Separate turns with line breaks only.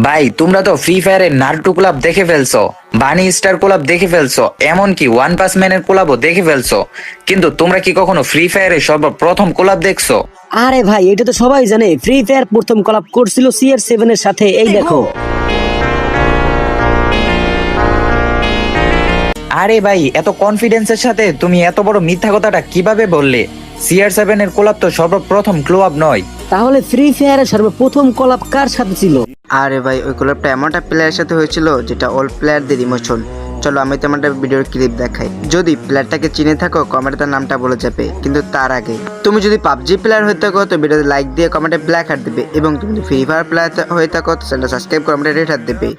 ভাই তোমরা তো ফ্রি ফায়ারের নারুটো ক্লাব দেখে ফেলছো, বানি স্টার ক্লাব দেখে ফেলছো, এমনকি ওয়ান পাস ম্যানের ক্লাবও দেখে ফেলছো, কিন্তু তোমরা কি কখনো ফ্রি ফায়ারের সর্বপ্রথম ক্লাব দেখছো?
আরে ভাই, এটা তো সবাই জানে, ফ্রি ফায়ার প্রথম কলাপ করছিল CR7 এর সাথে। এই দেখো।
আরে ভাই, এত কনফিডেন্সের সাথে তুমি এত বড় মিথ্যা কথাটা কিভাবে বললে? CR7 এর ক্লাব তো সর্বপ্রথম ক্লাব নয়।
তাহলে ফ্রি ফায়ারের সর্বপ্রথম কলাপ কার সাথে ছিল?
আরে ভাই, ওই ক্লাবটা এমন একটা প্লেয়ারের সাথে হয়েছিল যেটা অল প্লেয়ারদের ইমোশন। চলো আমি তোমার একটা ভিডিওর ক্লিপ দেখাই। যদি প্লেয়ারটাকে চিনে থাকো কমেন্টে তার নামটা বলে যাবে, কিন্তু তার আগে তুমি যদি পাবজি প্লেয়ার হয়ে থাকো তো ভিডিওতে লাইক দিয়ে কমেন্টে ব্ল্যাক হার্ট দেবে, এবং তুমি যদি ফ্রি ফায়ার প্লেয়ার হয়ে থাকো তো চ্যানেলটা সাবস্ক্রাইব করে কমেন্টে রেড হার্ট দেবে।